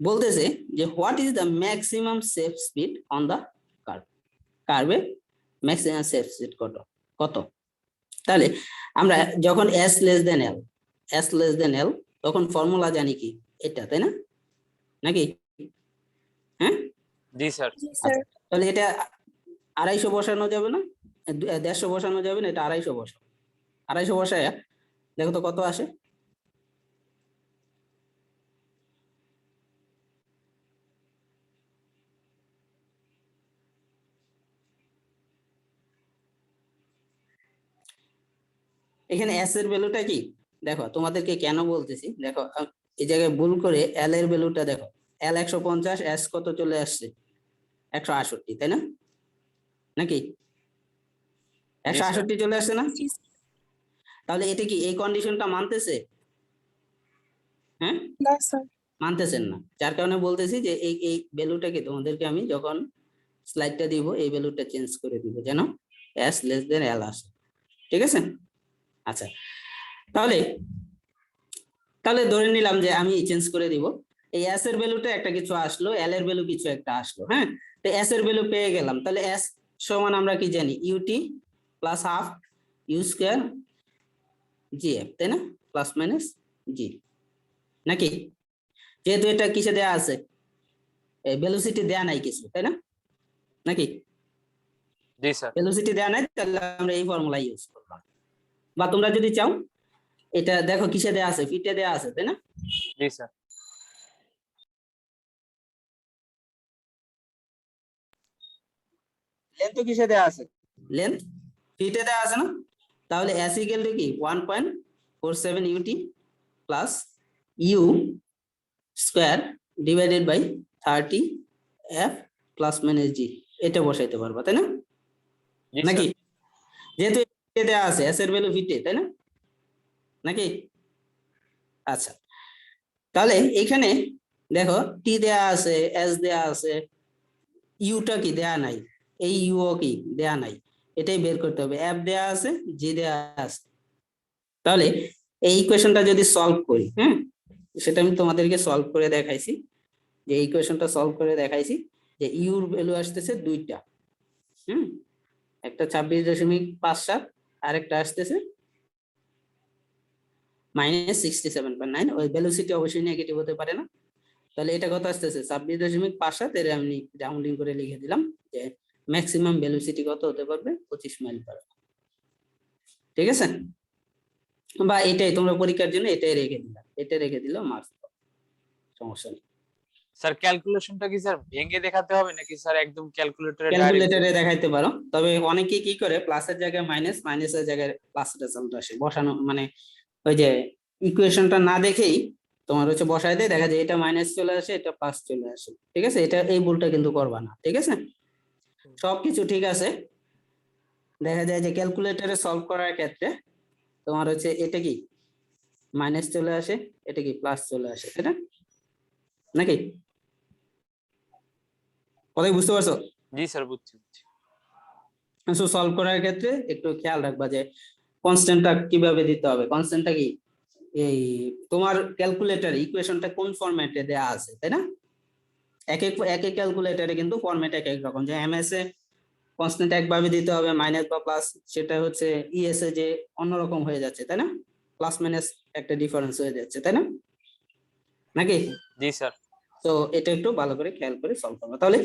বলতেছে যে what is the maximum safe speed on the curve, কার্ভে ম্যাক্সিমাম সেফ সেট কত কত তাহলে আমরা যখন s লেস দেন l তখন ফর্মুলা জানি কি এটা, তাই না নাকি? হ্যাঁ জি স্যার। জি স্যার। তাহলে এটা 250 বসানো যাবে না, 150 বসানো যাবে না, এটা 250 বসাও। 250 বসায় দেখো তো কত আসে। এখানে s এর ভ্যালুটা কি দেখো, তোমাদেরকে কেন বলতেছি দেখো, এই জায়গায় ভুল করে l এর ভ্যালুটা দেখো, l 150, s কত চলে আসছে 168, তাই না নাকি? 168 চলে আসছে না? জি তাহলে এটা কি এই কন্ডিশনটা মানতেছে? হ্যাঁ না স্যার। মানতেছেন না, যার কারণে বলতেছি যে এই ভ্যালুটাকে তোমাদেরকে আমি যখন স্লাইডটা দিব এই ভ্যালুটা চেঞ্জ করে দিব যেন s লেস দেন l আসে, ঠিক আছে? আচ্ছা, তাহলে তাহলে ধরে নিলাম যে আমি চেঞ্জ করে দিব, এই s এর ভ্যালুটা একটা কিছু আসলো, l এর ভ্যালু কিছু একটা আসলো। হ্যাঁ, তো s এর ভ্যালু পেয়ে গেলাম, তাহলে s সমান আমরা কি জানি, ut plus half u square gf, তাই না? প্লাস মাইনাস g নাকি? যেহেতু এটা কিসে দেয়া আছে, ভেলোসিটি দেয়া নাই কিছু, তাই না নাকি? জি স্যার। ভেলোসিটি দেয়া নাই, তাহলে আমরা এই ফর্মুলা ইউজ করলাম। বা তোমরা যদি চাও এটা দেখো কিসে দেয়া আছে, ফিটে দেয়া আছে, তাই না? জি স্যার। লেন্থ তো কিসে দেয়া আছে, লেন্থ ফিটে দেয়া আছে না? তাহলে s ইকুয়াল টু কি 1.47 ut plus u square divided by 30 f plus minus g, এটা বসাইতে পারবা, তাই না জি নাকি? স্যার। যেহেতু ফিটে দেয়া আছে, s এর ভ্যালু ফিটে, তাই না নাকি? আচ্ছা, তাহলে এখানে দেখো t দেয়া আছে, s দেয়া আছে, u টা কি দেয়া নাই, এই u ও কি দেয়া নাই, এটাই বের করতে হবে। f দেয়া আছে, g দেয়া আছে। তাহলে এই ইকুয়েশনটা যদি সলভ করি, হ্যাঁ সেটা আমি তোমাদেরকে সলভ করে দেখাইছি, যে ইকুয়েশনটা সলভ করে দেখাইছি যে u এর ভ্যালু আসতেছে দুইটা, একটা 26.57 আর একটা আসতেছে -67.9। ওই ভেলোসিটি অবশ্যই নেগেটিভ হতে পারে না, তাহলে এটা কত আসতেছে 26.57, এর আমি রাউন্ডিং করে লিখে দিলাম যে ম্যাক্সিমাম ভেলোসিটি কত হতে পারবে 25 মাইল পার আওয়ার, ঠিক আছে? বা এটাই তোমরা পরীক্ষার জন্য এটাই রেখে দিলাম, এটা রেখে দিলাম মার্কস, সমস্যা নেই। স্যার ক্যালকুলেশনটা কি স্যার ভেঙে দেখাতে হবে নাকি স্যার একদম ক্যালকুলেটরে ডাইরেক্ট? ক্যালকুলেটরে দেখাইতে পারো, তবে অনেকে কি করে প্লাসের জায়গায় মাইনাস, মাইনাসের জায়গায় প্লাস রেজাল্ট আসে বসানো, মানে ওই যে ইকুয়েশনটা না দেখেই তোমার হচ্ছে বসায় দেয়, দেখা যায় এটা মাইনাস চলে আসে, এটা প্লাস চলে আসে, ঠিক আছে? এটা এই ভুলটা কিন্তু করবা না, ঠিক আছে? সবকিছু ঠিক আছে, দেখা যায় যে ক্যালকুলেটরে সলভ করার ক্ষেত্রে তোমার হচ্ছে এটা কি মাইনাস চলে আসে, এটা কি প্লাস চলে আসে, তাই না নাকি? কথাই বুঝতে পারছো? জি স্যার, বুঝছি। সো সলভ করার ক্ষেত্রে একটু খেয়াল রাখবা যে কনস্ট্যান্টটা কিভাবে দিতে হবে, কনস্ট্যান্টটা কি এই তোমার ক্যালকুলেটর ইকুয়েশনটা কোন ফরম্যাটে দেয়া আছে, তাই না? এক এক ক্যালকুলেটরে কিন্তু ফরম্যাট এক এক রকম, যে এমএস এ কনস্ট্যান্ট একভাবে দিতে হবে মাইনাস বা প্লাস, সেটা হচ্ছে ইএস এ যে অন্যরকম হয়ে যাচ্ছে, তাই না? প্লাস মাইনাস একটা ডিফারেন্স হয়ে যাচ্ছে, তাই না নাকি? জি স্যার। তো এটা একটু ভালো করে খেয়াল করে সলভ করবো। তাহলে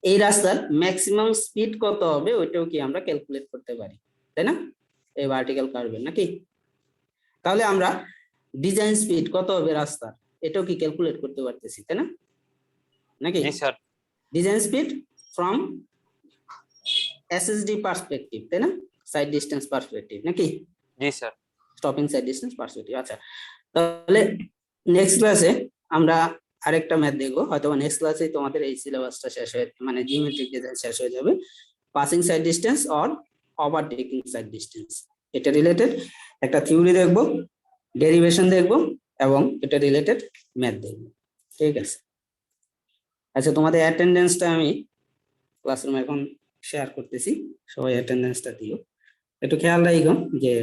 এই রাস্তার ম্যাক্সিমাম স্পিড কত হবে ওইটাও কি আমরা ক্যালকুলেট করতে পারি, তাই না? এই ভার্টিক্যাল কার্ভে নাকি? তাহলে আমরা ডিজাইন স্পিড কত হবে রাস্তার এটাও কি ক্যালকুলেট করতে পারতেছি, তাই না নাকি? জি sir. Design speed from SSD perspective, তাই না? সাইড ডিসটেন্স পার্সপেক্টিভ নাকি? জি sir. Stopping sight distance perspective. আচ্ছা, তাহলে নেক্সট ক্লাসে আমরা আরেকটা ম্যাথ দেখবো, হয়তো নেক্সট ক্লাসে তোমাদের এই সিলেবাসটা শেষ হয়ে, মানে জিওমেট্রিক ডিজাইন শেষ হয়ে যাবে। Passing side distance or overtaking side distance, এটা রিলেটেড একটা থিওরি দেখবো, ডেরিভেশন দেখবো, এবং এটা রিলেটেড ম্যাথ দেখবো, ঠিক আছে? আচ্ছা, তোমাদের অ্যাটেন্ডেন্সটা আমি ক্লাসরুমে এখন শেয়ার করতেছি, সবাই অ্যাটেন্ডেন্সটা দিও, একটু খেয়াল রাখো যে